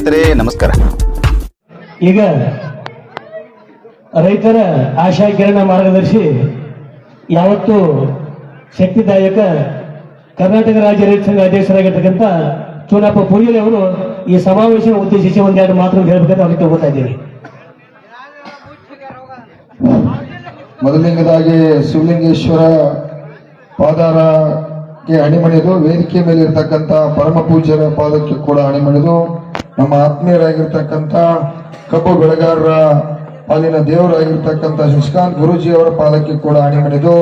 ಸ್ನೇಹಿತರೆ ನಮಸ್ಕಾರ. ಈಗ ರೈತರ ಆಶಾ ಕಿರಣ ಮಾರ್ಗದರ್ಶಿ ಯಾವತ್ತು ಶಕ್ತಿದಾಯಕ ಕರ್ನಾಟಕ ರಾಜ್ಯ ರೈತ ಸಂಘ ಅಧ್ಯಕ್ಷರಾಗಿರ್ತಕ್ಕಂಥ ಚೂನಪ್ಪ ಪೂಜಾರಿ ಅವರು ಈ ಸಮಾವೇಶ ಉದ್ದೇಶಿಸಿ ಒಂದೆರಡು ಮಾತುಗಳು ಹೇಳ್ಬೇಕಂತ ಅವ್ರಿಗೆ ತಗೋತಾ ಇದ್ದೀನಿ. ಮೊದಲನೇದಾಗಿ ಶಿವಲಿಂಗೇಶ್ವರ ಪಾದಾರಕ್ಕೆ ಅಣಿಮಣಿದು ವೇದಿಕೆ ಮೇಲೆ ಇರತಕ್ಕಂಥ ಪರಮ ಪೂಜ್ಯರ ಪಾದಕ್ಕೆ ಕೂಡ ಅಣಿಮಣಿದು ನಮ್ಮ ಆತ್ಮೀಯರಾಗಿರ್ತಕ್ಕಂಥ ಕಬ್ಬು ಬೆಳೆಗಾರರ ಪಾಲಿನ ದೇವರಾಗಿರ್ತಕ್ಕಂಥ ಶಶಿಕಾಂತ್ ಗುರೂಜಿ ಅವರ ಪಾದಕ್ಕೆ ಕೂಡ ಅಣಿಮಣಿದು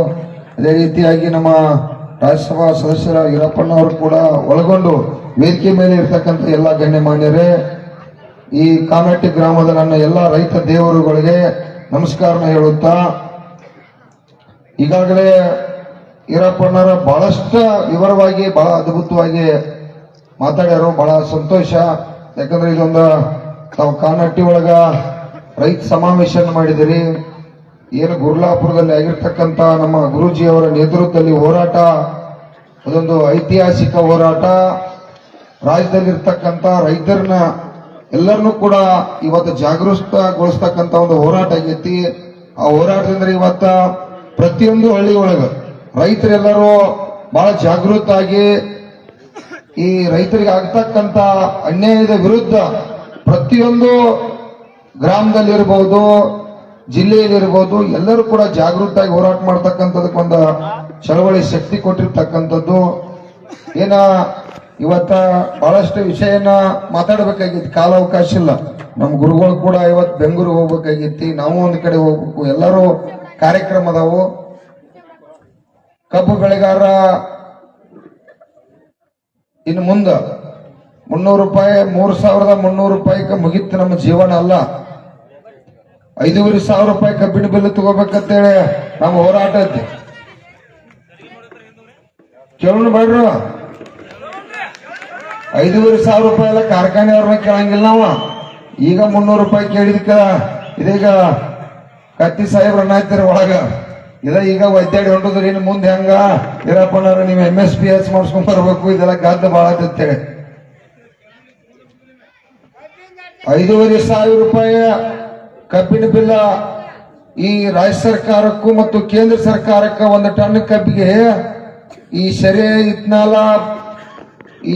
ಅದೇ ರೀತಿಯಾಗಿ ನಮ್ಮ ರಾಜ್ಯಸಭಾ ಸದಸ್ಯರ ಈರಪ್ಪಣ್ಣ ಅವರು ಕೂಡ ಒಳಗೊಂಡು ವೇದಿಕೆ ಮೇಲೆ ಇರತಕ್ಕಂಥ ಎಲ್ಲ ಗಣ್ಯಮಾನ್ಯರೇ, ಈ ಕಾಮೆಟ್ಟಿ ಗ್ರಾಮದ ನನ್ನ ಎಲ್ಲ ರೈತ ದೇವರುಗಳಿಗೆ ನಮಸ್ಕಾರನ ಹೇಳುತ್ತಾ, ಈಗಾಗಲೇ ಈರಪ್ಪಣ್ಣರ ಬಹಳಷ್ಟು ವಿವರವಾಗಿ ಬಹಳ ಅದ್ಭುತವಾಗಿ ಮಾತಾಡ್ಯಾರು. ಬಹಳ ಸಂತೋಷ. ಯಾಕಂದ್ರೆ ಇದೊಂದು ತಾವು ಕಾನಟ್ಟಿ ಒಳಗ ರೈತ ಸಮಾವೇಶ ಮಾಡಿದಿರಿ. ಏನು ಗುರ್ಲಾಪುರದಲ್ಲಿ ಆಗಿರ್ತಕ್ಕಂಥ ನಮ್ಮ ಗುರೂಜಿ ಅವರ ನೇತೃತ್ವದಲ್ಲಿ ಹೋರಾಟ, ಅದೊಂದು ಐತಿಹಾಸಿಕ ಹೋರಾಟ. ರಾಜ್ಯದಲ್ಲಿರ್ತಕ್ಕಂಥ ರೈತರನ್ನ ಎಲ್ಲರನ್ನೂ ಕೂಡ ಇವತ್ತು ಜಾಗೃತಗೊಳಿಸ್ತಕ್ಕಂಥ ಒಂದು ಹೋರಾಟ ಆಗೈತಿ. ಆ ಹೋರಾಟದಿಂದ ಇವತ್ತ ಪ್ರತಿಯೊಂದು ಹಳ್ಳಿ ಒಳಗ ರೈತರೆಲ್ಲರೂ ಬಹಳ ಜಾಗೃತ ಆಗಿ ಈ ರೈತರಿಗೆ ಆಗ್ತಕ್ಕಂಥ ಅನ್ಯಾಯದ ವಿರುದ್ಧ ಪ್ರತಿಯೊಂದು ಗ್ರಾಮದಲ್ಲಿರ್ಬೋದು, ಜಿಲ್ಲೆಯಲ್ಲಿರ್ಬೋದು, ಎಲ್ಲರೂ ಕೂಡ ಜಾಗೃತವಾಗಿ ಹೋರಾಟ ಮಾಡ್ತಕ್ಕಂಥದಕ್ಕೆ ಒಂದು ಚಳವಳಿ ಶಕ್ತಿ ಕೊಟ್ಟಿರ್ತಕ್ಕಂಥದ್ದು. ಏನ ಇವತ್ತ ಬಹಳಷ್ಟು ವಿಷಯನ ಮಾತಾಡಬೇಕಾಗಿತ್ತು, ಕಾಲಾವಕಾಶ ಇಲ್ಲ. ನಮ್ಮ ಗುರುಗಳು ಕೂಡ ಇವತ್ತು ಬೆಂಗಳೂರಿಗೆ ಹೋಗ್ಬೇಕಾಗಿತ್ತು, ನಾವು ಒಂದು ಕಡೆ ಹೋಗ್ಬೇಕು, ಎಲ್ಲರೂ ಕಾರ್ಯಕ್ರಮ ಅದಾವು. ಕಬ್ಬು ಬೆಳೆಗಾರ ಇನ್ನು ಮುಂದ 300 ರೂಪಾಯಿ 3,300 ರೂಪಾಯಿಗೆ ಮುಗಿತ್ತು ನಮ್ಮ ಜೀವನ ಅಲ್ಲ. 5,500 ರೂಪಾಯಿ ಕಬ್ಬಿನ ಬಿಲ್ ತಗೋಬೇಕಂತೇಳಿ ನಮ್ಮ ಹೋರಾಟ ಐತಿ. ಕೇಳೋಣ ಬೇಡ್ರು, 5,500 ರೂಪಾಯಿ ಎಲ್ಲ ಕಾರ್ಖಾನೆಯವ್ರನ್ನ ಕೇಳಂಗಿಲ್ಲ ನಾವು. ಈಗ 300 ರೂಪಾಯಿ ಕೇಳಿದ್ಕ ಇದೀಗ ಕತ್ತಿ ಸಾಹೇಬ್ರನ್ನ ಆಯ್ತಾರ ಒಳಗ ಈಗ ಒದ್ದಾಡಿ ಹೊಂಟದ್ರಿ. ಇನ್ನು ಮುಂದೆ ಹೆಂಗ ಈರಪ್ಪನವ್ರ ನೀವು MSPS ಮಾಡಿಸ್ಕೊಂಡ್ ಬರ್ಬೇಕು, ಇದೆಲ್ಲ ಗದ್ದ ಬಾಳ ಅಂತೇಳಿ 5,500 ರೂಪಾಯಿ ಕಬ್ಬಿನ ಬಿಲ್ಲ ಈ ರಾಜ್ಯ ಸರ್ಕಾರಕ್ಕೂ ಮತ್ತು ಕೇಂದ್ರ ಸರ್ಕಾರಕ್ಕೆ ಒಂದು ಟನ್ ಕಬ್ಬಿಗೆ ಈ ಸೆರೆ ಇತ್ನಾಲ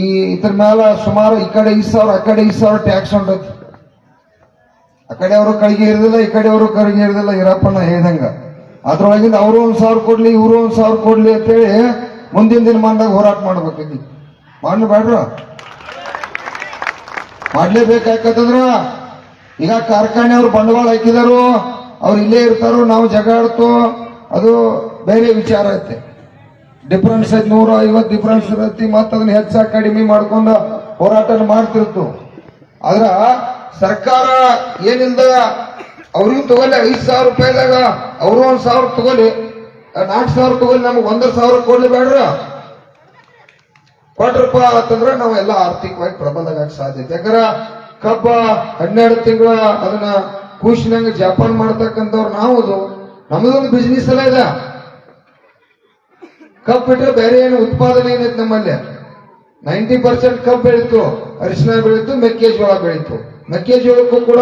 ಈ ಇದ್ರ ಮ್ಯಾಲ ಸುಮಾರು ಈ ಕಡೆ 5,000 ಆ ಕಡೆ 5,000 ಟ್ಯಾಕ್ಸ್ ಹೊಂಟೈತಿ. ಆ ಕಡೆ ಅವರು ಕಳಿಗೆ ಇರಲಿಲ್ಲ, ಈ ಕಡೆ ಅವರು ಕಳಿಗೆ ಇರಲಿಲ್ಲ. ಈರಪ್ಪನ ಹೇಳ್ದಂಗ ಅದ್ರೊಳಗಿಂದ ಅವರು 1,000 ಕೊಡ್ಲಿ, ಇವರು 1,000 ಕೊಡ್ಲಿ ಅಂತೇಳಿ ಮುಂದಿನ ದಿನಮಾನದಾಗ ಹೋರಾಟ ಮಾಡ್ಬೇಕಿದ್ದಿ. ಮಾಡ್ಬೇಡ್ರ, ಮಾಡ್ಲೇಬೇಕಾಕತ್ತಂದ್ರ ಈಗ ಕಾರ್ಖಾನೆ ಅವ್ರು ಬಂಡವಾಳ ಹಾಕಿದಾರು, ಅವ್ರು ಇಲ್ಲೇ ಇರ್ತಾರೋ, ನಾವು ಜಗಾಡ್ತೋ, ಅದು ಬೇರೆ ವಿಚಾರ ಐತೆ. ಡಿಫರೆನ್ಸ್ ಐತಿ, 150 ಡಿಫರೆನ್ಸ್ ಇರತ್ತಿ. ಮತ್ತ ಅದನ್ನ ಹೆಚ್ಚ ಕಡಿಮೆ ಮಾಡ್ಕೊಂಡು ಹೋರಾಟ ಮಾಡ್ತಿರ್ತು. ಆದ್ರ ಸರ್ಕಾರ ಏನಿಲ್ಲ ಅವ್ರಿಗೂ ತಗೊಳ್ಳಿ 5,000 ರೂಪಾಯಿದಾಗ ಅವರು 1,000 ತಗೊಳ್ಳಿ, 4,000 ತಗೊಳ್ಳಿ, ನಮ್ಗೆ 1,000 ಕೊಡ್ಲಿ ಬೇಡ್ರ. ಕೊಟ್ರಪ್ಪ ಅಂತಂದ್ರೆ ನಾವೆಲ್ಲ ಆರ್ಥಿಕವಾಗಿ ಪ್ರಬಲದಾಗ ಸಾಧ್ಯತೆ. ಯಾಕಂದ್ರ ಕಬ್ಬ 12 ತಿಂಗಳ ಅದನ್ನ ಖುಷಿನಂಗ ಜಪಾನ್ ಮಾಡ್ತಕ್ಕಂಥವ್ರು ನಾವು. ನಮ್ಮದೊಂದು ಬಿಸ್ನೆಸ್ ಎಲ್ಲ ಇದೆ. ಕಬ್ಬು ಬಿಟ್ರೆ ಬೇರೆ ಏನು ಉತ್ಪಾದನೆ ಏನೈತೆ ನಮ್ಮಲ್ಲಿ? 90% ಕಬ್ಬು ಬೆಳೀತು, ಅರಿಶಿನ ಬೆಳೀತು, ಮೆಕ್ಕೆಜೋಳ ಬೆಳೀತು. ಮೆಕ್ಕೆಜೋಳಕ್ಕೂ ಕೂಡ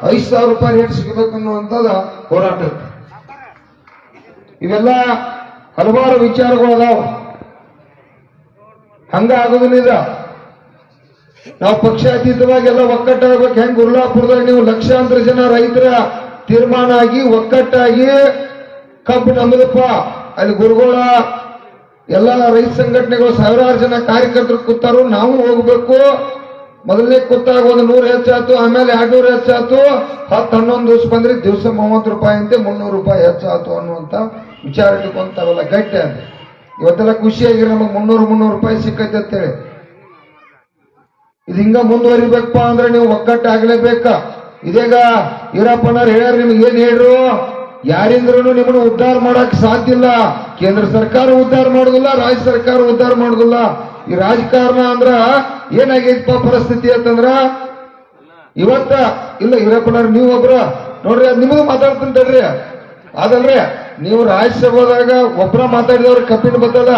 5,000 ರೂಪಾಯಿ ರೇಟ್ ಸಿಗಬೇಕು ಅನ್ನುವಂಥದ್ದು ಹೋರಾಟ. ಇವೆಲ್ಲ ಹಲವಾರು ವಿಚಾರಗಳು ಅದಾವ. ಹಂಗ ಆಗೋದಿಲ್ಲ. ನಾವು ಪಕ್ಷಾತೀತವಾಗಿ ಎಲ್ಲ ಒಕ್ಕಟ್ಟಾಗಬೇಕು. ಹೆಂಗ್ ಗುರ್ಲಾಪುರದಾಗ ನೀವು ಲಕ್ಷಾಂತರ ಜನ ರೈತರ ತೀರ್ಮಾನ ಆಗಿ ಒಕ್ಕಟ್ಟಾಗಿ ಕಬ್ಬು ನಮ್ಮದಪ್ಪ, ಅಲ್ಲಿ ಗುರುಗಳ ಎಲ್ಲ ರೈತ ಸಂಘಟನೆಗಳು ಸಾವಿರಾರು ಜನ ಕಾರ್ಯಕರ್ತರು ಕೂತಾರು, ನಾವು ಹೋಗ್ಬೇಕು. ಮೊದಲನೇ ಕೂತಾಗ ಒಂದು 100 ಹೆಚ್ಚಾತು, ಆಮೇಲೆ 200 ಹೆಚ್ಚಾತು, 10-11 ದಿವಸ ಬಂದ್ರೆ ದಿವಸ 30 ರೂಪಾಯಿ ಅಂತೆ 300 ರೂಪಾಯಿ ಹೆಚ್ಚಾತು ಅನ್ನುವಂತ ವಿಚಾರ ಇಟ್ಕೊಂತಾರಲ್ಲ ಗಟ್ಟಿ ಅಂತ. ಇವತ್ತೆಲ್ಲ ಖುಷಿಯಾಗಿ ನಮಗೆ 300 ರೂಪಾಯಿ ಸಿಕ್ಕೈತೆ ಅಂತೇಳಿ. ಇದು ಹಿಂಗ ಮುಂದುವರಿಬೇಕಪ್ಪ ಅಂದ್ರೆ ನೀವು ಒಕ್ಕಟ್ಟಾಗಲೇಬೇಕ. ಇದೀಗ ಈರಪ್ಪನವ್ರು ಹೇಳ್ಯಾರ, ನಿಮ್ಗೆ ಏನ್ ಹೇಳ್ರು, ಯಾರಿಂದ್ರೂ ನಿಮ್ಮನ್ನು ಉದ್ಧಾರ ಮಾಡಕ್ ಸಾಧ್ಯ ಇಲ್ಲ. ಕೇಂದ್ರ ಸರ್ಕಾರ ಉದ್ಧಾರ ಮಾಡುದಿಲ್ಲ, ರಾಜ್ಯ ಸರ್ಕಾರ ಉದ್ಧಾರ ಮಾಡುದಿಲ್ಲ. ಈ ರಾಜಕಾರಣ ಅಂದ್ರ ಏನಾಗೈತಪ್ಪ ಪರಿಸ್ಥಿತಿ ಅಂತಂದ್ರ ಇವತ್ತ ಇಲ್ಲ. ಈರಪ್ಪನವ್ರು ನೀವು ಒಬ್ರ ನೋಡ್ರಿ, ಅದ್ ನಿಮಗೂ ಮಾತಾಡ್ತೀನಿ ತಡ್ರಿ. ಅದಲ್ರಿ, ನೀವು ರಾಜ್ಯಸಭಾದಾಗ ಒಬ್ರ ಮಾತಾಡಿದವ್ರ ಕಬ್ಬಿನ ಬದಲ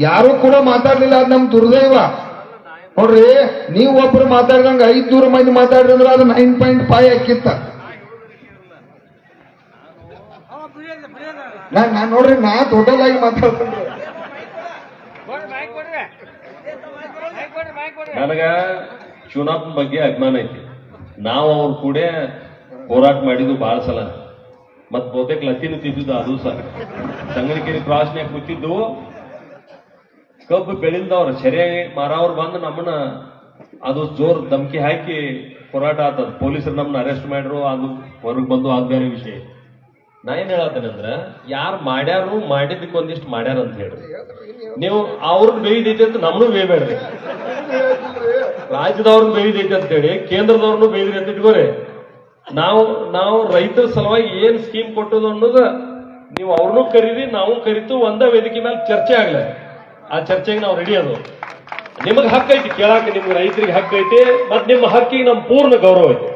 ಯಾರು ಕೂಡ ಮಾತಾಡ್ಲಿಲ್ಲ. ಅದ್ ನಮ್ ದುರ್ದೈವ. ನೋಡ್ರಿ, ನೀವು ಒಬ್ರು ಮಾತಾಡ್ದಂಗ 500 ಮಂದಿ ಮಾತಾಡಿದ್ರೆ ಅದು 9.5 ಹಾಕಿತ್ತ. ನಾನ್ ನೋಡ್ರಿ, ನಾ ಟೋಟಲ್ ಆಗಿ ಮಾತಾಡ್ತೀನಿ. ನನಗ ಚುನಾವಣೆ ಬಗ್ಗೆ ಅಭಿಮಾನ ಐತಿ. ನಾವು ಅವ್ರ ಕೂಡ ಹೋರಾಟ ಮಾಡಿದ್ದು ಬಹಳ ಸಲ. ಮತ್ ಬಹುತೇಕ ಲತ್ತಿನ ತಿದ್ದಿದ್ದು ಅದು ಸಹ ಸಂಗನಕೆರೆ ಕ್ರಾಸ್ನ್ಯಾಗ ಕೂತಿದ್ದು. ಕಬ್ಬು ಬೆಳೆದವ್ರ ಸರಿಯಾಗಿ ಮಾರವ್ರು ಬಂದು ನಮ್ಮನ್ನ ಅದು ಜೋರ್ ಧಮಕಿ ಹಾಕಿ ಹೋರಾಟ ಆತದ. ಪೊಲೀಸರು ನಮ್ಮನ್ನ ಅರೆಸ್ಟ್ ಮಾಡ್ರು, ಅದು ಹೊರಗೆ ಬಂದು ಅದು ಬೇರೆ ವಿಷಯ. ನಾ ಏನ್ ಹೇಳತ್ತೇನೆ ಅಂದ್ರ, ಯಾರು ಮಾಡ್ಯಾರು ಮಾಡಿದ್ದಕ್ಕೆ ಒಂದಿಷ್ಟು ಮಾಡ್ಯಾರ ಅಂತ ಹೇಳ್ರಿ. ನೀವು ಅವ್ರನ್ನ ಬೇಯ್ದೈತೆ ಅಂತ ನಮ್ಮನ್ನು ಬೇಯಬೇಡ್ರಿ. ರಾಜ್ಯದವ್ರನ್ನ ಬೇಯ್ದೈತೆ ಅಂತ ಹೇಳಿ ಕೇಂದ್ರದವ್ರನ್ನು ಬೇಯ್ದ್ರಿ ಅಂತ ಇಟ್ಕೋರಿ. ನಾವು ರೈತರ ಸಲುವಾಗಿ ಏನ್ ಸ್ಕೀಮ್ ಕೊಟ್ಟದು ಅನ್ನೋದು ನೀವು ಅವ್ರನ್ನೂ ಕರೀರಿ, ನಾವು ಕರಿತು, ಒಂದ ವೇದಿಕೆ ಮೇಲೆ ಚರ್ಚೆ ಆಗ್ಲ. ಆ ಚರ್ಚೆಗೆ ನಾವು ರೆಡಿ ಅದು. ನಿಮಗೆ ಹಕ್ಕು ಐತಿ ಕೇಳಾಕ, ನಿಮ್ಗೆ ರೈತರಿಗೆ ಹಕ್ಕು ಐತಿ, ಮತ್ ನಿಮ್ಮ ಹಕ್ಕಿಗೆ ನಮ್ ಪೂರ್ಣ ಗೌರವ ಐತಿ.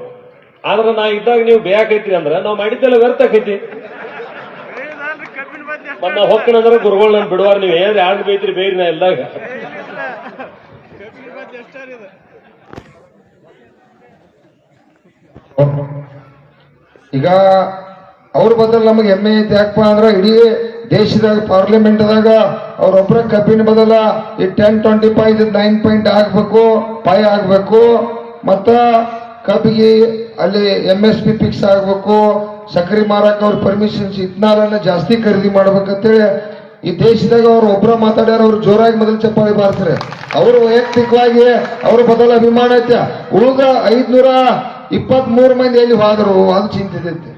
ಆದ್ರೆ ನಾ ಇದ್ದಾಗ ನೀವು ಬೇಯಾಕೈತ್ರಿ ಅಂದ್ರ ನಾವು ಮಾಡಿದ್ದೆಲ್ಲ ವ್ಯರ್ಥ ಆಕೈತಿ. ಮತ್ ನಾ ಹೊಕ್ಕಣಂದ್ರ ಗುರುಗಳು ನನ್ ಬಿಡುವಾರ, ನೀವು ಏನ್ ಯಾರು ಬೈತ್ರಿ ಬೇಯ್ರಿ, ನಾ ಇಲ್ದಾಗ. ಈಗ ಅವ್ರ ಬದಲು ನಮಗೆ ಹೆಮ್ಮೆ ಐತಿ. ಯಾಕಪ್ಪ ಅಂದ್ರ ಇಡೀ ದೇಶದಾಗ ಪಾರ್ಲಿಮೆಂಟ್ದಾಗ ಅವ್ರೊಬ್ಬರ ಕಬ್ಬಿನ ಬದಲ ಈ 10.25 9 ಆಗ್ಬೇಕು. ಮತ್ತ ಕಬ್ಬಿಗೆ ಅಲ್ಲಿ MSP ಫಿಕ್ಸ್ ಆಗ್ಬೇಕು. ಸಕ್ಕರೆ ಮಾರಕ ಅವ್ರ ಪರ್ಮಿಷನ್ಸ್ ಇತ್ನಾಲನ್ನ ಜಾಸ್ತಿ ಖರೀದಿ ಮಾಡ್ಬೇಕಂತೇಳಿ ಈ ದೇಶದಾಗ ಅವ್ರು ಒಬ್ಬರ ಮಾತಾಡ್ಯಾರ. ಅವ್ರು ಜೋರಾಗಿ ಮೊದಲು ಚಪ್ಪಾಳಿ ಬಾರಿಸ್ರೆ. ಅವರು ವೈಯಕ್ತಿಕವಾಗಿ ಅವ್ರ ಬದಲ ಅಭಿಮಾನ ಐತೆ. ಉಳಿದ 523 ಮಂದಿ ಎಲ್ಲಿ ಹೋದರು ಅದು ಚಿಂತಿತೈತಿ.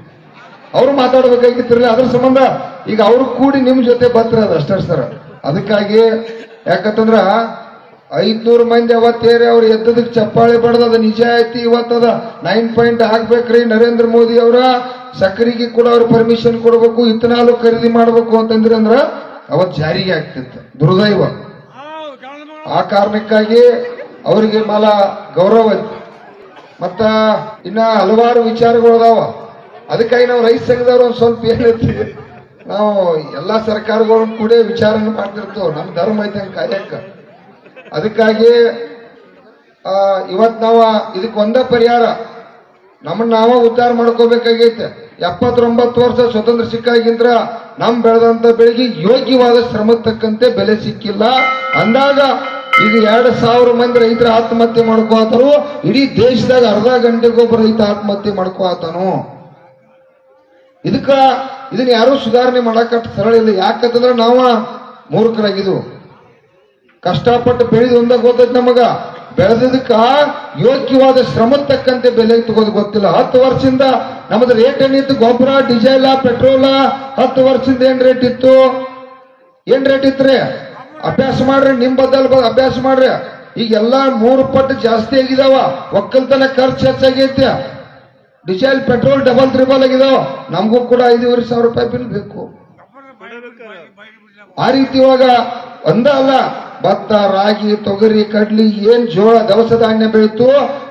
ಅವ್ರು ಮಾತಾಡ್ಬೇಕಾಗಿತ್ತಿರಲಿಲ್ಲ. ಅದ್ರ ಸಂಬಂಧ ಈಗ ಅವ್ರು ಕೂಡಿ ನಿಮ್ ಜೊತೆ ಬರ್ತಾರೆ, ಅದು ಅಷ್ಟೇ ಸರ್. ಅದಕ್ಕಾಗಿ ಯಾಕಂತಂದ್ರ 500 ಮಂದಿ ಅವತ್ತೇರಿ ಅವ್ರು ಎದ್ದದಕ್ಕೆ ಚಪ್ಪಾಳಿ ಬಡ್ದ, ಅದು ನಿಜ ಐತಿ. ಇವತ್ತದ 9 ಹಾಕ್ಬೇಕ್ರಿ. ನರೇಂದ್ರ ಮೋದಿ ಅವರ ಸಕ್ಕರೆಗೆ ಕೂಡ ಅವ್ರ ಪರ್ಮಿಷನ್ ಕೊಡ್ಬೇಕು, ಇಥನಾಲು ಖರೀದಿ ಮಾಡ್ಬೇಕು ಅಂತಂದ್ರೆ ಅಂದ್ರ ಅವತ್ ಜಾರಿಗೆ ಆಗ್ತಿತ್ತು. ದುರ್ದೈವ. ಆ ಕಾರಣಕ್ಕಾಗಿ ಅವರಿಗೆ ಬಹಳ ಗೌರವ ಐತಿ. ಮತ್ತ ಇನ್ನ ಹಲವಾರು ವಿಚಾರಗಳು ಅದಾವ. ಅದಕ್ಕಾಗಿ ನಾವು ರೈತ ಸಂಘದವ್ರು ಒಂದ್ ಸ್ವಲ್ಪ ಏನೈತಿ, ನಾವು ಎಲ್ಲಾ ಸರ್ಕಾರಗಳು ಕೂಡ ವಿಚಾರನ ಮಾಡ್ತಿರ್ತೇವೆ. ನಮ್ಮ ಧರ್ಮ ಐತೆ ಹಂಗ ಕಾಯಕ. ಅದಕ್ಕಾಗಿ ಇವತ್ ನಾವು ಇದಕ್ಕೆ ಒಂದ ಪರಿಹಾರ, ನಮ್ಮನ್ನ ನಾವ ಉದ್ಧಾರ ಮಾಡ್ಕೋಬೇಕಾಗೈತೆ. 79 ವರ್ಷ ಸ್ವತಂತ್ರ ಸಿಕ್ಕಾಗಿಂದ್ರ ನಮ್ ಬೆಳೆದಂತ ಬೆಳೆಗೆ ಯೋಗ್ಯವಾದ ಶ್ರಮಕ್ಕೆ ತಕ್ಕಂತೆ ಬೆಲೆ ಸಿಕ್ಕಿಲ್ಲ ಅಂದಾಗ ಈಗ 2000 ಮಂದಿ ರೈತರ ಆತ್ಮಹತ್ಯೆ ಮಾಡ್ಕೋತಾರು. ಇಡೀ ದೇಶದಾಗ ಅರ್ಧ ಗಂಟೆಗೊಬ್ಬ ರೈತ ಆತ್ಮಹತ್ಯೆ ಮಾಡ್ಕೋತಾನು. ಇದನ್ನ ಯಾರು ಸುಧಾರಣೆ ಮಾಡಕ ಸರಳ ಇಲ್ಲ. ಯಾಕಂತಂದ್ರೆ ನಾವ ಮೂರ್ಖರಾಗಿದ್ವು. ಕಷ್ಟಪಟ್ಟು ಬೆಳೆದು ಒಂದ ಗೊತ್ತೈತಿ ನಮಗ. ಬೆಳೆದದಕ್ಕ ಯೋಗ್ಯವಾದ ಶ್ರಮ ತಕ್ಕಂತೆ ಬೆಲೆ ತಗೋದು ಗೊತ್ತಿಲ್ಲ. 10 ವರ್ಷದಿಂದ ನಮ್ಮದು ರೇಟ್ ಏನಿತ್ತು? ಗೊಬ್ಬರ, ಡೀಸೆಲ್, ಪೆಟ್ರೋಲ್ 10 ವರ್ಷದಿಂದ ಏನ್ ರೇಟ್ ಇತ್ತು? ಅಭ್ಯಾಸ ಮಾಡ್ರಿ, ನಿಮ್ ಬದಲ್ ಅಭ್ಯಾಸ ಮಾಡ್ರಿ. ಈಗೆಲ್ಲಾ 3 ಪಟ್ಟು ಜಾಸ್ತಿ ಆಗಿದಾವ. ಒಕ್ಕಲ್ತನ ಖರ್ಚು ಹೆಚ್ಚಾಗೈತೆ. ಡೀಸೆಲ್, ಪೆಟ್ರೋಲ್ ಡಬಲ್ ತ್ರಿಬಲ್ ಆಗಿದಾವ. ನಮಗೂ ಕೂಡ 5,500 ರೂಪಾಯಿ ಬಿಲ್ ಬೇಕು. ಆ ರೀತಿ ಇವಾಗ ಒಂದ ಅಲ್ಲ, ಭತ್ತ, ರಾಗಿ, ತೊಗರಿ, ಕಡ್ಲಿ, ಏನ್ ಜೋಳ, ದವಸ ಧಾನ್ಯ ಬೆಳೀತು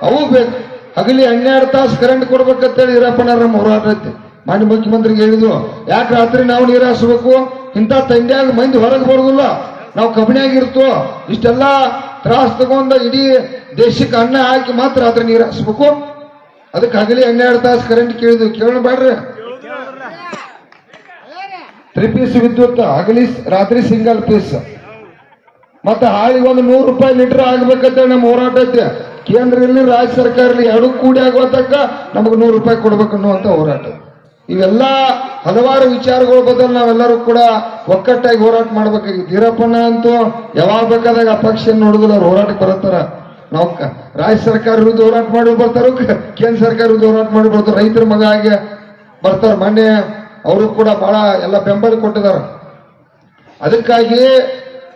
ಅವು ಬೇಕು. ಹಗಲಿ 12 ತಾಸು ಕರೆಂಟ್ ಕೊಡ್ಬೇಕಂತೇಳಿ ಈರಪ್ಪನ ನಮ್ಮ ಹೋರಾಟ ಐತಿ. ಮಾನ್ಯ ಮುಖ್ಯಮಂತ್ರಿಗೆ ಹೇಳಿದ್ವು, ಯಾಕೆ ರಾತ್ರಿ ನಾವು ನೀರು ಹಾಸ್ಬೇಕು? ಇಂಥ ತಂಡ್ಯಾಗ ಮಂದಿ ಹೊರಗೆ ಬರೋದಿಲ್ಲ, ನಾವು ಕಬ್ಬಿಣಿಯಾಗಿರ್ತೋ. ಇಷ್ಟೆಲ್ಲ ತ್ರಾಸ್ ತಗೊಂಡ ಇಡೀ ದೇಶಕ್ಕೆ ಅನ್ನ ಹಾಕಿ ಮಾತ್ರ ರಾತ್ರಿ ನೀರು ಹಾಸ್ಬೇಕು. ಅದಕ್ಕೆ ಹಗಲಿ 12 ತಾಸು ಕರೆಂಟ್ ಕೇಳಿದ್ವು. ಕೇಳೋಣ ಬೇಡ್ರಿ. 3 ಪೀಸ್ ವಿದ್ಯುತ್, ಹಗಲಿ ರಾತ್ರಿ ಸಿಂಗಲ್ ಪೀಸ್. ಮತ್ತೆ ಹಾಳಿಗೆ ಒಂದು 100 ರೂಪಾಯಿ ಲೀಟರ್ ಆಗ್ಬೇಕಂತ ನಮ್ಮ ಹೋರಾಟ ಐತೆ. ಕೇಂದ್ರ ಇರಲಿ, ರಾಜ್ಯ ಸರ್ಕಾರ ಇರಲಿ, ಎರಡೂ ಕೂಡಿ ಆಗೋ ತನಕ ನಮಗೆ 100 ರೂಪಾಯಿ ಕೊಡ್ಬೇಕು ಅನ್ನುವಂತ ಹೋರಾಟ. ಇವೆಲ್ಲ ಹಲವಾರು ವಿಚಾರಗಳ ಬದಲು ನಾವೆಲ್ಲರೂ ಕೂಡ ಒಕ್ಕಟ್ಟಾಗಿ ಹೋರಾಟ ಮಾಡ್ಬೇಕಾಗಿತ್ತು. ಈರಪ್ಪನ ಅಂತೂ ಯಾವಾಗ ಬೇಕಾದಾಗ ಅಪಕ್ಷ ನೋಡುದಿಲ್ಲ, ಅವ್ರು ಹೋರಾಟಕ್ಕೆ ಬರುತ್ತಾರ. ನಾವು ರಾಜ್ಯ ಸರ್ಕಾರ ವಿರುದ್ಧ ಹೋರಾಟ ಮಾಡಿ ಬರ್ತಾರ, ಕೇಂದ್ರ ಸರ್ಕಾರ ವಿರುದ್ಧ ಹೋರಾಟ ಮಾಡಿ ಬರ್ತಾರ. ರೈತರ ಮಗ ಆಗಿ ಬರ್ತಾರ. ಮೊನ್ನೆ ಅವರು ಕೂಡ ಬಹಳ ಎಲ್ಲ ಬೆಂಬಲ ಕೊಟ್ಟಿದಾರ. ಅದಕ್ಕಾಗಿ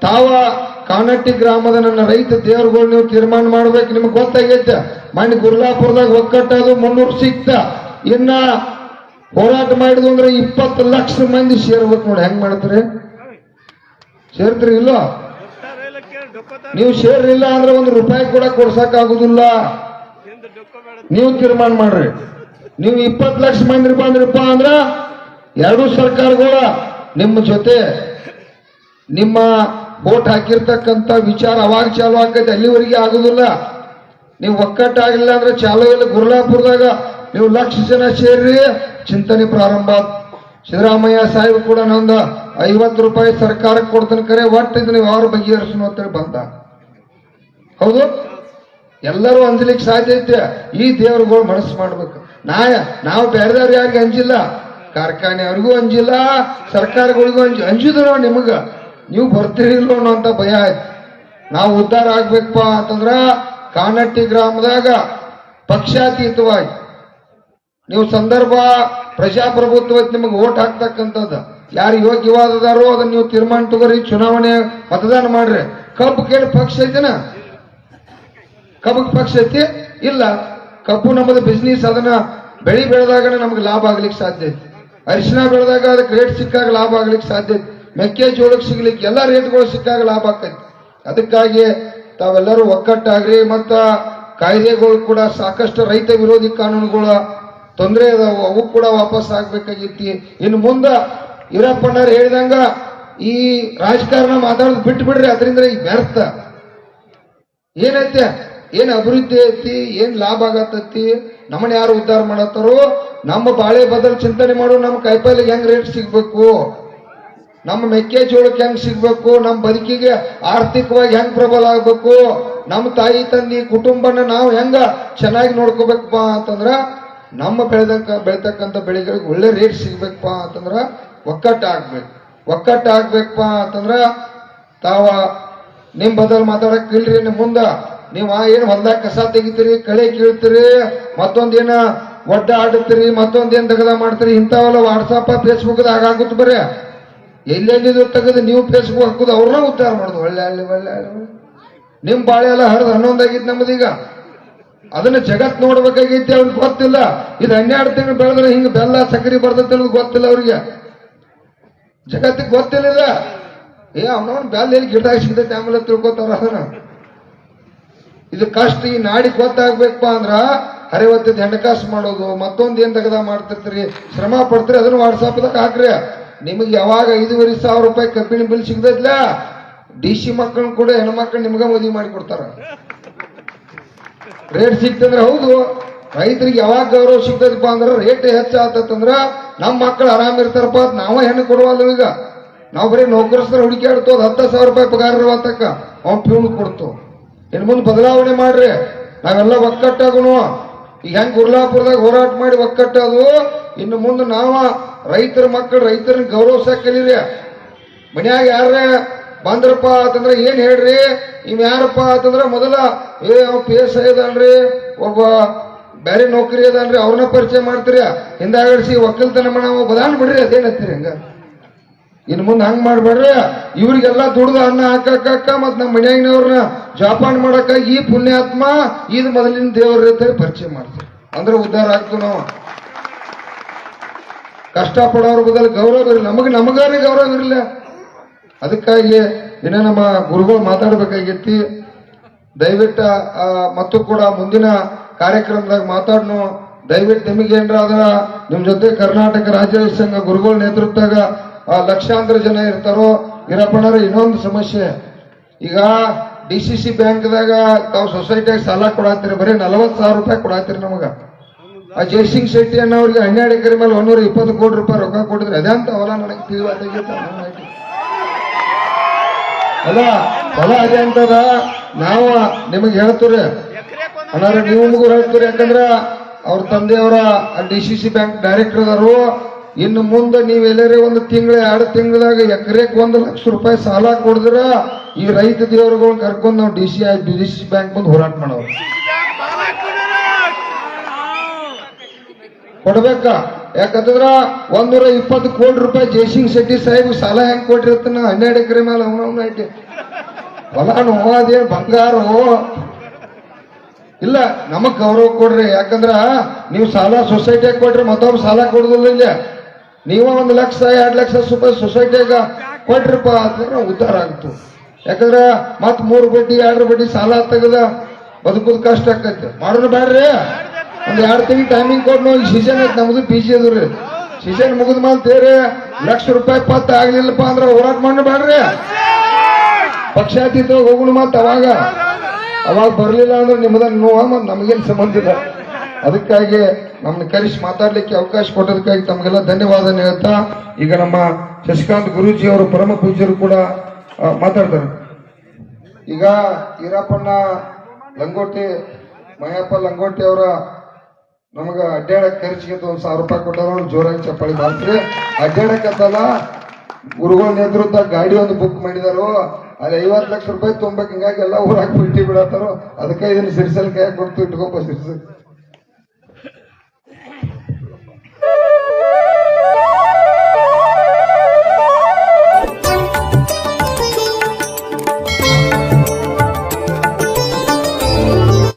ತಾವ ಕಾನಟ್ಟಿ ಗ್ರಾಮದ ನನ್ನ ರೈತ ದೇವರುಗಳು ನೀವು ತೀರ್ಮಾನ ಮಾಡ್ಬೇಕು. ನಿಮ್ಗೆ ಗೊತ್ತಾಗೈತೆ, ಮೊನ್ನೆ ಗುರ್ಲಾಪುರದಾಗ ಒಕ್ಕಟ್ಟದು 300 ಸಿಕ್ತ. ಇನ್ನ ಹೋರಾಟ ಮಾಡಿದ್ವು ಅಂದ್ರೆ 20 ಲಕ್ಷ ಮಂದಿ ಸೇರ್ಬೇಕು. ನೋಡಿ ಹೆಂಗ್ ಮಾಡ್ತೀರಿ? ಸೇರ್ತೀರಿ ಇಲ್ಲೋ? ನೀವು ಸೇರಿಲ್ಲ ಅಂದ್ರೆ 1 ರೂಪಾಯಿ ಕೂಡ ಕೊಡ್ಸಕ್ ಆಗುದಿಲ್ಲ. ನೀವು ತೀರ್ಮಾನ ಮಾಡ್ರಿ. ನೀವು 20 ಲಕ್ಷ ಮಂದಿ ಬಂದ್ರಪ್ಪ ಅಂದ್ರ 2 ಸರ್ಕಾರಗಳ ನಿಮ್ಮ ಜೊತೆ, ನಿಮ್ಮ ಓಟ್ ಹಾಕಿರ್ತಕ್ಕಂಥ ವಿಚಾರ ಅವಾಗ ಚಾಲು ಆಕೈತೆ, ಅಲ್ಲಿವರೆಗೆ ಆಗುದಿಲ್ಲ. ನೀವು ಒಕ್ಕಟ್ಟಾಗಿಲ್ಲ ಅಂದ್ರೆ ಚಾಲು ಇಲ್ಲ. ಗುರ್ಲಾಪುರದಾಗ ನೀವು ಲಕ್ಷ ಜನ ಸೇರಿ ಚಿಂತನೆ ಪ್ರಾರಂಭ. ಸಿದ್ದರಾಮಯ್ಯ ಸಾಹೇಬ್ ಕೂಡ ನಂದು 50 ರೂಪಾಯಿ ಸರ್ಕಾರಕ್ಕೆ ಕೊಡ್ತಾನೆ, ಕರೆ ಒಟ್ಟು ಇದನ್ನ ಯಾರು ಬಗೆಹರಿಸೋಣ ಅಂತೇಳಿ ಬಂದ. ಹೌದು, ಎಲ್ಲರೂ ಅಂಜಲಿಕ್ಕೆ ಸಾಧ್ಯ ಐತೆ. ಈ ದೇವರುಗಳು ಮನಸ್ಸು ಮಾಡ್ಬೇಕು. ನಾವು ಬೇರೆದವ್ರು ಯಾರಿಗೆ ಅಂಜಿಲ್ಲ, ಕಾರ್ಖಾನೆಯವ್ರಿಗೂ ಅಂಜಿಲ್ಲ, ಸರ್ಕಾರಗಳಿಗೂ ಅಂಜಿದ್ರು ನಿಮಗ ನೀವು ಬರ್ತಿರಿಲ್ಲ ಅನ್ನೋಂಥ ಭಯ ಆಯ್ತು. ನಾವು ಉದ್ಧಾರ ಆಗ್ಬೇಕಪ್ಪ ಅಂತಂದ್ರ ಕಾನಟ್ಟಿ ಗ್ರಾಮದಾಗ ಪಕ್ಷಾತೀತವಾಗಿ ನೀವು ಸಂದರ್ಭ ಪ್ರಜಾಪ್ರಭುತ್ವ ನಿಮಗೆ ಓಟ್ ಹಾಕ್ತಕ್ಕಂಥದ್ದು ಯಾರು ಯೋಗ್ಯವಾದದಾರೋ ಅದನ್ನ ನೀವು ತೀರ್ಮಾನ ತಗೋರಿ, ಚುನಾವಣೆ ಮತದಾನ ಮಾಡ್ರಿ. ಕಬ್ಬು ಕೇಳಿ ಪಕ್ಷ ಐತೆನ? ಕಬ್ಬು ಪಕ್ಷ ಐತಿ ಇಲ್ಲ. ಕಬ್ಬು ನಮ್ಮದು ಬಿಸ್ನೆಸ್, ಅದನ್ನ ಬೆಳಿ ಬೆಳೆದಾಗ ನಮ್ಗೆ ಲಾಭ ಆಗ್ಲಿಕ್ಕೆ ಸಾಧ್ಯ ಐತಿ. ಅರಿಶಿನ ಬೆಳೆದಾಗ ಅದಕ್ಕೆ ರೇಟ್ ಸಿಕ್ಕಾಗ ಲಾಭ ಆಗ್ಲಿಕ್ಕೆ ಸಾಧ್ಯ ಐತಿ. ಮೆಕ್ಕೆಜೋಳಕ್ಕೆ ಸಿಗ್ಲಿಕ್ಕೆ ಎಲ್ಲ ರೇಟ್ಗಳು ಸಿಕ್ಕಾಗ ಲಾಭ ಆಕೈತಿ. ಅದಕ್ಕಾಗಿ ತಾವೆಲ್ಲರೂ ಒಕ್ಕಟ್ಟಾಗ್ರಿ. ಮತ್ತ ಕಾಯ್ದೆಗಳು ಕೂಡ ಸಾಕಷ್ಟು ರೈತ ವಿರೋಧಿ ಕಾನೂನುಗಳು ತೊಂದರೆ ಅದಾವು, ಅವು ಕೂಡ ವಾಪಸ್ ಆಗ್ಬೇಕಾಗಿತ್ತು. ಇನ್ನು ಮುಂದ ಈರಪ್ಪಣ್ಣರು ಹೇಳಿದಂಗ ಈ ರಾಜಕಾರಣ ಮಾತಾಡೋದು ಬಿಟ್ಟು ಬಿಡ್ರಿ, ಅದರಿಂದ ಈಗ ವ್ಯರ್ಥ. ಏನೈತೆ, ಏನ್ ಅಭಿವೃದ್ಧಿ ಐತಿ, ಏನ್ ಲಾಭ ಆಗತ್ತೈತಿ, ನಮ್ಮನ್ನ ಯಾರು ಉದ್ಧಾರ ಮಾಡತ್ತಾರೋ, ನಮ್ಮ ಬಾಳೆ ಬದಲು ಚಿಂತನೆ ಮಾಡೋ. ನಮ್ಮ ಕಾಯಿಪಲ್ಲೆಗೆ ಹೆಂಗ್ ರೇಟ್ ಸಿಗ್ಬೇಕು, ನಮ್ಮ ಮೆಕ್ಕೆಜೋಳಕ್ಕೆ ಹೆಂಗ್ ಸಿಗ್ಬೇಕು, ನಮ್ಮ ಬದುಕಿಗೆ ಆರ್ಥಿಕವಾಗಿ ಹೆಂಗ್ ಪ್ರಬಲ ಆಗ್ಬೇಕು, ನಮ್ಮ ತಾಯಿ ತಂದಿ ಕುಟುಂಬನ ನಾವು ಹೆಂಗ ಚೆನ್ನಾಗಿ ನೋಡ್ಕೋಬೇಕಪ್ಪ ಅಂತಂದ್ರ ನಮ್ಮ ಬೆಳಿತಕ್ಕಂಥ ಬೆಳೆಗಳಿಗೆ ಒಳ್ಳೆ ರೇಟ್ ಸಿಗ್ಬೇಕಪ್ಪ ಅಂತಂದ್ರ ಒಕ್ಕಟ್ಟ ಆಗ್ಬೇಕಪ್ಪ ಅಂತಂದ್ರ ತಾವ ನಿಮ್ ಬದಲು ಮಾತಾಡಕ್ ಇಲ್ರಿ. ನಿಮ್ ಮುಂದ ನೀವು ಏನ್ ಹೊಲ್ದಾಗ ಕಸ ತೆಗಿತೀರಿ, ಕಳೆ ಕೀಳ್ತೀರಿ, ಮತ್ತೊಂದೇನ ಒಡ್ಡ ಆಡುತ್ತೀರಿ, ಮತ್ತೊಂದೇನ್ ತೆಗದ ಮಾಡ್ತೀರಿ, ಇಂಥವೆಲ್ಲ ವಾಟ್ಸಪ್ ಫೇಸ್ಬುಕ್ದಾಗ ಆಗುತ್ತೆ. ಬರೀ ಎಲ್ಲೆಲ್ಲಿದು ತೆಗೆದು ನೀವು ಫೇಸ್ಬುಕ್ ಹಾಕುದು, ಅವ್ರನ್ನ ಉದ್ಧಾರ ಮಾಡುದು. ಒಳ್ಳೆ ನಿಮ್ ಬಾಳೆ ಎಲ್ಲ ಹರಿದು 11 ಆಗಿತ್ತು ನಮ್ಮದೀಗ. ಅದನ್ನ ಜಗತ್ ನೋಡ್ಬೇಕಾಗೈತಿ, ಅವ್ರಿಗೆ ಗೊತ್ತಿಲ್ಲ. ಇದು 12 ತಿಂಗಳು ಬೆಳೆದ್ರೆ ಹಿಂಗ ಬೆಲ್ಲ ಸಕ್ಕರೆ ಬರ್ತೈತೆ ಅನ್ನೋದು ಗೊತ್ತಿಲ್ಲ ಅವ್ರಿಗೆ, ಜಗತ್ತಿಗೆ ಗೊತ್ತಿಲ್ಲ. ಅವನವನ್ ಬೆಲ್ಲ ಎಲ್ಲಿ ಗಿಡ ಸಿಗ್ತೈತೆ ಆಮೇಲೆ ತಿಳ್ಕೊತಾರ. ಅದನ್ನ ಇದು ಕಷ್ಟ ಈ ನಾಡಿಗೆ ಗೊತ್ತಾಗ್ಬೇಕಪ್ಪ ಅಂದ್ರ ಹರಿವತ್ತಿದ ಹೆಂಡಕಾಸು ಮಾಡೋದು, ಮತ್ತೊಂದು ಏನ್ ತೆಗದ ಮಾಡ್ತಿರ್ತೀರಿ, ಶ್ರಮ ಪಡ್ತೀರಿ, ಅದನ್ನ ವಾಟ್ಸಾಪ್ದಾಗ ಹಾಕ್ರಿ. ನಿಮಗೆ ಯಾವಾಗ 5,500 ರೂಪಾಯಿ ಕಬ್ಬಿಣ ಬಿಲ್ ಸಿಗ್ತೈತ್ಲ, DC ಮಕ್ಕಳನ್ನ ಕೂಡ ಹೆಣ್ಮಕ್ಳು ನಿಮ್ಗ ಮದುವೆ ಮಾಡಿ ಕೊಡ್ತಾರ. ರೇಟ್ ಸಿಕ್ತಂದ್ರ ಹೌದು. ರೈತರಿಗೆ ಯಾವಾಗ ಗೌರವ ಸಿಗ್ತದಪ್ಪ ಅಂದ್ರ ರೇಟ್ ಹೆಚ್ಚಾತಂದ್ರ ನಮ್ಮ ಮಕ್ಕಳು ಆರಾಮ್ ಇರ್ತಾರಪ್ಪ. ನಾವ ಹೆಣ್ಣು ಕೊಡುವಲ್ಲ. ಈಗ ನಾವು ಬರೀ ನೌಕರಸ್ಥರ ಹುಡುಕಾಡ್ತು, 10,000 ರೂಪಾಯಿ ಪಗಾರ ಇರುವತ್ತಕ್ಕ ಅವ್ನ್ ಪ್ಯೂನ್ ಕೊಡ್ತು. ಇನ್ ಮುಂದೆ ಬದಲಾವಣೆ ಮಾಡ್ರಿ, ನಾವೆಲ್ಲ ಒಕ್ಕಟ್ಟಾಗುನು. ಈಗ ಹೆಂಗ್ ಗುರ್ಲಾಪುರದಾಗ ಹೋರಾಟ ಮಾಡಿ ಒಕ್ಕಟ್ಟದು, ಇನ್ನು ಮುಂದೆ ನಾವ ರೈತರ ಮಕ್ಕಳು ರೈತರನ್ನ ಗೌರವಿಸಕ್ ಕಲೀರಿ. ಮನ್ಯಾಗ ಯಾರೇ ಬಂದ್ರಪ್ಪ ಅಂತಂದ್ರ ಏನ್ ಹೇಳ್ರಿ, ಇವ್ ಯಾರಪ್ಪ ಅಂತಂದ್ರ ಮೊದಲ ಅವ್ PS ಇದನ್ರಿ, ಒಬ್ಬ ಬೇರೆ ನೌಕರಿ ಅದನ್ರಿ, ಅವ್ರನ್ನ ಪರಿಚಯ ಮಾಡ್ತೀರಿ. ಹಿಂದಾಗಡಿಸಿ ಒಕ್ಕಲ್ತನ ನಾವು ಬದಾನ್ ಬಿಡ್ರಿ, ಅದೇನತ್ತೀರಿ ಹಂಗ. ಇನ್ ಮುಂದೆ ಹಂಗ್ ಮಾಡ್ಬೇಡ್ರಿ. ಇವ್ರಿಗೆಲ್ಲ ದುಡ್ದು ಅನ್ನ ಹಾಕಕ್ಕ ಮತ್ ನಮ್ಮ ಮನ್ಯಾಗಿನವ್ರನ್ನ ಜೋಪಾನ ಮಾಡಕ್ಕ ಈ ಪುಣ್ಯಾತ್ಮ ಇದು ಮೊದಲಿನ ದೇವ್ರ ಪರಿಚಯ ಮಾಡ್ತೀವಿ ಅಂದ್ರೆ ಉದ್ಧಾರ ಆಗ್ತು. ನಾವು ಕಷ್ಟಪಡೋರ ಬದಲು ಗೌರವ ಇರಲಿ, ನಮಗಾರಿ ಗೌರವ ಇರಲಿಲ್ಲ. ಅದಕ್ಕಾಗಿ ಇನ್ನ ನಮ್ಮ ಗುರುಗಳು ಮಾತಾಡ್ಬೇಕಾಗೈತಿ. ದಯವಿಟ್ಟು ಮತ್ತು ಕೂಡ ಮುಂದಿನ ಕಾರ್ಯಕ್ರಮದಾಗ ಮಾತಾಡ್ನು. ದಯವಿಟ್ಟು ನಿಮಗೇನ್ರ ಅದ ನಿಮ್ ಜೊತೆ ಕರ್ನಾಟಕ ರಾಜ್ಯ ರೈತ ಸಂಘ ಗುರುಗಳ ನೇತೃತ್ವದಾಗ ಲಕ್ಷಾಂತರ ಜನ ಇರ್ತಾರೋ. ಈರಪ್ಪಣ್ಣರ ಇನ್ನೊಂದು ಸಮಸ್ಯೆ, ಈಗ DCC ಬ್ಯಾಂಕ್ದಾಗ ತಾವು ಸೊಸೈಟಿಯಾಗ ಸಾಲ ಕೊಡಾತಿರಿ, ಬರೀ 40,000 ರೂಪಾಯಿ ಕೊಡಾತಿರಿ ನಮಗ. ಆ ಜಯಸಿಂಗ್ ಶೆಟ್ಟಿ ಅನ್ನೋರಿಗೆ 12 ಎಕರೆ ಮೇಲೆ 120 ಕೋಟಿ ರೂಪಾಯಿ ರೊಕ್ಕ ಕೊಟ್ಟಿದ್ರಿ. ಅದಂತ ಹೊಲ ನನಗೆ ಹೊಲ ಅದೇ ಅಂತದ. ನಾವು ನಿಮಗೆ ಹೇಳ್ತೀರಿ ಅನ್ನಾರ, ನೀವು ಮಗು ಹೇಳ್ತೀರಿ. ಯಾಕಂದ್ರ ಅವ್ರ ತಂದೆಯವರ DCC ಬ್ಯಾಂಕ್ ಡೈರೆಕ್ಟರ್ ಅದಾರು. ಇನ್ನು ಮುಂದೆ ನೀವು ಎಲ್ಲರೇ 1 ತಿಂಗಳ 2 ತಿಂಗಳದಾಗ ಎಕರೆಗೆ 1 ಲಕ್ಷ ರೂಪಾಯಿ ಸಾಲ ಕೊಡಿದ್ರ ಈ ರೈತ ದೇವರುಗಳನ್ನ ಕರ್ಕೊಂಡು ನಾವು DCC ಬ್ಯಾಂಕ್ ಬಂದು ಹೋರಾಟ ಮಾಡೋರು ಕೊಡ್ಬೇಕ. ಯಾಕಂದ್ರ 120 ಕೋಟಿ ರೂಪಾಯಿ ಜಯಸಿಂಗ್ ಶೆಟ್ಟಿ ಸಾಹೇಬ್ ಸಾಲ ಹೆಂಗ್ ಕೊಟ್ಟಿರ್ತಾನ 12 ಎಕರೆ ಮೇಲೆ ಅವನವನ ಐತಿ ಹೊಲಾನು. ಅದೇನ್ ಬಂಗಾರ ಇಲ್ಲ, ನಮಗ್ ಗೌರವ ಕೊಡ್ರಿ. ಯಾಕಂದ್ರ ನೀವು ಸಾಲ ಸೊಸೈಟಿಯಾಗ ಕೊಟ್ರಿ, ಮತ್ತೊಬ್ಬ ಸಾಲ ಕೊಡುದಿಲ್ಲ. ಇಲ್ಲ, ನೀವ 1 ಲಕ್ಷ 2 ಲಕ್ಷ ರೂಪಾಯಿ ಸೊಸೈಟಿಯಾಗ ಕೊಟ್ರಿಪ್ಪ ಅಂತಂದ್ರೆ ಉದ್ಧಾರ ಆಗ್ತು. ಯಾಕಂದ್ರ ಮತ್ 3 ಬಡ್ಡಿ 2 ಬಡ್ಡಿ ಸಾಲ ತೆಗದ ಬದುಕುದು ಕಷ್ಟ ಆಕೈತಿ. ಮಾಡೋಣ ಬ್ಯಾಡ್ರಿ, 1-2 ತಿಂಗಳು ಟೈಮಿಂಗ್ ಕೊಟ್ಟು ಈಗ ಸೀಸನ್ ಐತಿ. ನಮ್ದು PG ಅದ್ರಿ, ಸೀಸನ್ ಮುಗಿದ ಮೇಲೆ ಬೇರೆ ಲಕ್ಷ ರೂಪಾಯಿ ಪತ್ತ ಆಗ್ಲಿಲ್ಲಪ್ಪ ಅಂದ್ರ ಹೋರಾಟ ಮಾಡೋಣ ಬ್ಯಾಡ್ರಿ. ಪಕ್ಷಾತೀತವಾಗಿ ಹೋಗೋಣ ಮತ್ತ ಅವಾಗ ಬರ್ಲಿಲ್ಲ ಅಂದ್ರೆ ನಿಮ್ಮದನ್ನ ನೋವ ಮತ್ ನಮಗೇನು ಸಂಬಂಧ ಇಲ್ಲ. ಅದಕ್ಕಾಗಿ ನಮ್ಮನ್ನ ಕರೆಸಿ ಮಾತಾಡ್ಲಿಕ್ಕೆ ಅವಕಾಶ ಕೊಟ್ಟದಕ್ಕಾಗಿ ತಮಗೆಲ್ಲ ಧನ್ಯವಾದ ಹೇಳ್ತಾ ಈಗ ನಮ್ಮ ಶಶಿಕಾಂತ್ ಗುರೂಜಿ ಅವರು ಪರಮ ಪೂಜ್ಯರು ಕೂಡ ಮಾತಾಡ್ತಾರೆ. ಈಗ ಈರಪ್ಪಣ್ಣ ಲಂಗೋಟಿ ಮಯಪ್ಪ ಲಂಗೋಟಿ ಅವರ ನಮಗ ಅಡ್ಡಾಡಕ್ ಖರ್ಚಿಗೆ 1,000 ರೂಪಾಯಿ ಕೊಟ್ಟವ್ರು ಜೋರಾಗಿ ಚಪ್ಪಾಳಿ ಮಾಡ್ತೀರಿ. ಅಡ್ಡಾಡಕ್ಕಲ್ಲ ಗುರುಗಳ ನೇತೃತ್ವ ಗಾಡಿ ಒಂದು ಬುಕ್ ಮಾಡಿದಾರು, ಅಲ್ಲಿ 50 ಲಕ್ಷ ರೂಪಾಯಿ ತುಂಬಕ್ ಹಿಂಗಾಗಿ ಎಲ್ಲ ಊರಾಗ ಬಿಟ್ಟಿ ಬಿಡತ್ತಾರೋ. ಅದಕ್ಕೆ ಇದನ್ನ ಸಿರಿಸಲ್ ಕೈ ಕೊಡ್ತು ಇಟ್ಕೊಂಬ ಸಿರಿಸಲ್